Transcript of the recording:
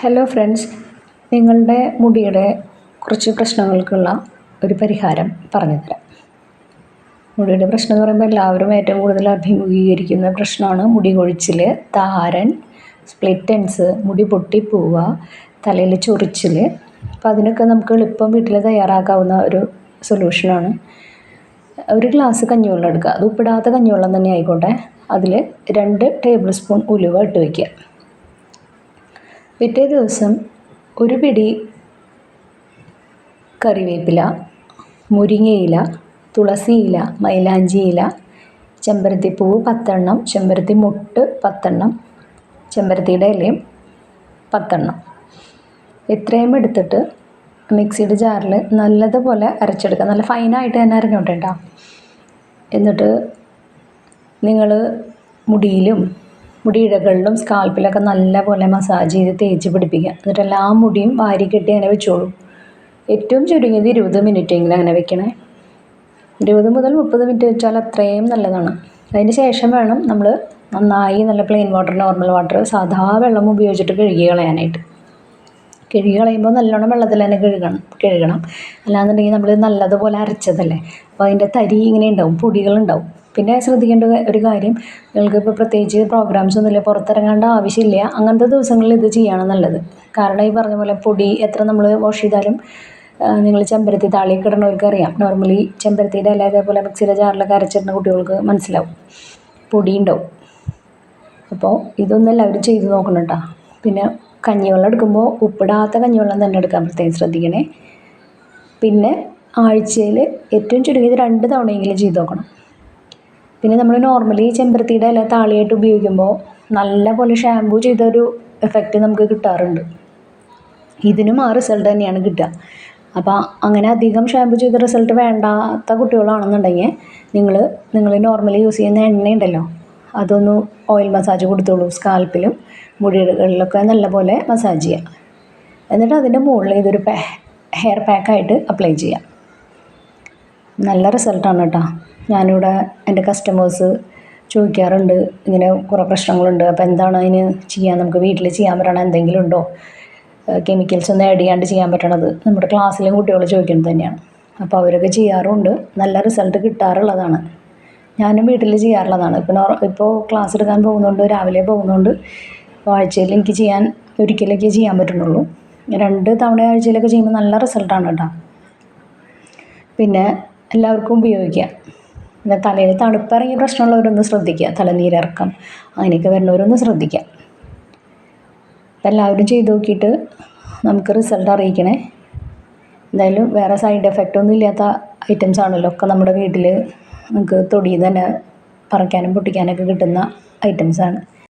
Hello friends, നിങ്ങളുടെ മുടിയുടെ കുറച്ച് പ്രശ്നങ്ങൾക്കുള്ള ഒരു പരിഹാരം പറഞ്ഞു തരാം. മുടിയുടെ പ്രശ്നം എന്ന് പറയുമ്പോൾ എല്ലാവരും ഏറ്റവും കൂടുതൽ അഭിമുഖീകരിക്കുന്ന പ്രശ്നമാണ് മുടി കൊഴിച്ചിൽ, താരൻ, സ്പ്ലിറ്റ് എൻഡ്സ്, മുടി പൊട്ടിപ്പോവുക, തലയിൽ ചൊറിച്ചിൽ. അപ്പോൾ അതിനൊക്കെ നമുക്ക് എളുപ്പം വീട്ടിൽ തയ്യാറാക്കാവുന്ന ഒരു സൊല്യൂഷനാണ്. ഒരു ഗ്ലാസ് കഞ്ഞിവെള്ളം എടുക്കുക. അത് ഉപ്പിടാത്ത കഞ്ഞിവെള്ളം തന്നെ ആയിക്കോട്ടെ. അതിൽ 2 ടേബിൾ സ്പൂൺ ഉലുവ ഇട്ട് വയ്ക്കുക. പിറ്റേ ദിവസം ഒരു പിടി കറിവേപ്പില, മുരിങ്ങയില, തുളസിയില, മൈലാഞ്ചിയില, ചെമ്പരത്തിപ്പൂവ് 10 എണ്ണം, ചെമ്പരത്തി മൊട്ട് 10 എണ്ണം, ചെമ്പരത്തിയുടെ ഇലയും 10 എണ്ണം, ഇത്രയും എടുത്തിട്ട് മിക്സിയുടെ ജാറിൽ നല്ലതുപോലെ അരച്ചെടുക്കുക. നല്ല ഫൈനായിട്ട് തന്നെ അരഞ്ഞോട്ടെ കേട്ടോ. എന്നിട്ട് നിങ്ങൾ മുടിയിഴകളിലും സ്കാൽപ്പിലൊക്കെ നല്ലപോലെ മസാജ് ചെയ്ത് തേച്ച് പിടിപ്പിക്കുക. എന്നിട്ട് എല്ലാ മുടിയും വാരി കെട്ടി അങ്ങനെ വെച്ചോളൂ. ഏറ്റവും ചുരുങ്ങിയത് 20 മിനിറ്റെങ്കിലും അങ്ങനെ വെക്കണേ. 20 മുതൽ 30 മിനിറ്റ് വെച്ചാൽ അത്രയും നല്ലതാണ്. അതിന് ശേഷം വേണം നമ്മൾ നന്നായി നല്ല പ്ലെയിൻ വാട്ടർ, നോർമൽ വാട്ടർ, സാധാ വെള്ളം ഉപയോഗിച്ചിട്ട് കഴുകി കളയാനായിട്ട്. കഴുകി കളയുമ്പോൾ നല്ലോണം വെള്ളത്തിൽ തന്നെ കഴുകണം. അല്ലാന്നുണ്ടെങ്കിൽ നമ്മൾ നല്ലതുപോലെ അരച്ചതല്ലേ, അപ്പോൾ അതിൻ്റെ തരി ഇങ്ങനെ ഉണ്ടാവും, പൊടികളുണ്ടാവും. പിന്നെ ശ്രദ്ധിക്കേണ്ട ഒരു കാര്യം, നിങ്ങൾക്കിപ്പോൾ പ്രത്യേകിച്ച് പ്രോഗ്രാംസ് ഒന്നുമില്ല, പുറത്തിറങ്ങേണ്ട ആവശ്യമില്ല, അങ്ങനത്തെ ദിവസങ്ങളിൽ ഇത് ചെയ്യാണ് നല്ലത്. കാരണം ഈ പറഞ്ഞ പോലെ പൊടി എത്ര നമ്മൾ വാഷ് ചെയ്താലും, നിങ്ങൾ ചെമ്പരത്തി താളിയൊക്കെ ഇടുന്നവർക്ക് അറിയാം, നോർമലി ചെമ്പരത്തിയുടെ ഇല അതേപോലെ മിക്സിയുടെ ജാറിലൊക്കെ അരച്ചിടുന്ന കുട്ടികൾക്ക് മനസ്സിലാവും, പൊടി ഉണ്ടാവും. അപ്പോൾ ഇതൊന്നും എല്ലാവരും ചെയ്ത് നോക്കണം കേട്ടോ. പിന്നെ കഞ്ഞിവെള്ളം എടുക്കുമ്പോൾ ഉപ്പിടാത്ത കഞ്ഞിവെള്ളം തന്നെ എടുക്കാൻ പ്രത്യേകം ശ്രദ്ധിക്കണേ. പിന്നെ ആഴ്ചയിൽ ഏറ്റവും ചുരുങ്ങിയത് 2 തവണയെങ്കിലും ചെയ്ത് നോക്കണം. പിന്നെ നമ്മൾ നോർമലി ചെമ്പരത്തിയുടെ ഇല താളിയായിട്ട് ഉപയോഗിക്കുമ്പോൾ നല്ല പോലെ ഷാമ്പൂ ചെയ്തൊരു എഫക്റ്റ് നമുക്ക് കിട്ടാറുണ്ട്. ഇതിനും ആ റിസൾട്ട് തന്നെയാണ് കിട്ടുക. അപ്പോൾ അങ്ങനെ അധികം ഷാമ്പൂ ചെയ്ത റിസൾട്ട് വേണ്ടാത്ത കുട്ടികളാണെന്നുണ്ടെങ്കിൽ നിങ്ങൾ നോർമലി യൂസ് ചെയ്യുന്ന എണ്ണയുണ്ടല്ലോ, അതൊന്ന് ഓയിൽ മസാജ് കൊടുത്തോളൂ. സ്കാൽപ്പിലും മുടികളിലൊക്കെ നല്ലപോലെ മസാജ് ചെയ്യാം. എന്നിട്ട് അതിൻ്റെ മുകളിൽ ഇതൊരു ഹെയർ പാക്കായിട്ട് അപ്ലൈ ചെയ്യാം. നല്ല റിസൾട്ടാണ് കേട്ടോ. ഞാനിവിടെ എൻ്റെ കസ്റ്റമേഴ്സ് ചോദിക്കാറുണ്ട്, ഇങ്ങനെ കുറേ പ്രശ്നങ്ങളുണ്ട്, അപ്പോൾ എന്താണ് അതിന് ചെയ്യാൻ, നമുക്ക് വീട്ടിൽ ചെയ്യാൻ പറ്റണ എന്തെങ്കിലും ഉണ്ടോ, കെമിക്കൽസ് ഒന്നും ആഡ് ചെയ്യാണ്ട് ചെയ്യാൻ പറ്റണത്. നമ്മുടെ ക്ലാസ്സിലും കുട്ടികൾ ചോദിക്കുന്നത് തന്നെയാണ്. അപ്പോൾ അവരൊക്കെ ചെയ്യാറുണ്ട്, നല്ല റിസൾട്ട് കിട്ടാറുള്ളതാണ്. ഞാനും വീട്ടിൽ ചെയ്യാറുള്ളതാണ്. ഇപ്പോൾ ക്ലാസ് എടുക്കാൻ പോകുന്നതുകൊണ്ട്, രാവിലെ പോകുന്നതുകൊണ്ട് ആഴ്ചയിൽ എനിക്ക് ഒരിക്കലൊക്കെ ചെയ്യാൻ പറ്റുന്നുള്ളൂ. 2 തവണ ആഴ്ചയിലൊക്കെ ചെയ്യുമ്പോൾ നല്ല റിസൾട്ടാണ് കേട്ടോ. പിന്നെ എല്ലാവർക്കും ഉപയോഗിക്കാം. പിന്നെ തലയിൽ തണുപ്പിറങ്ങിയ പ്രശ്നമുള്ളവരൊന്ന് ശ്രദ്ധിക്കുക, തലനീരിറക്കം അങ്ങനെയൊക്കെ വരുന്നവരൊന്ന് ശ്രദ്ധിക്കുക. അപ്പം എല്ലാവരും ചെയ്ത് നോക്കിയിട്ട് നമുക്ക് റിസൾട്ട് അറിയിക്കണേ. എന്തായാലും വേറെ സൈഡ് എഫക്റ്റ് ഒന്നും ഇല്ലാത്ത ഐറ്റംസ് ആണല്ലോ, ഒക്കെ നമ്മുടെ വീട്ടിൽ നമുക്ക് തൊടിയിൽ തന്നെ പറിക്കാനും പൊട്ടിക്കാനൊക്കെ കിട്ടുന്ന ഐറ്റംസാണ്.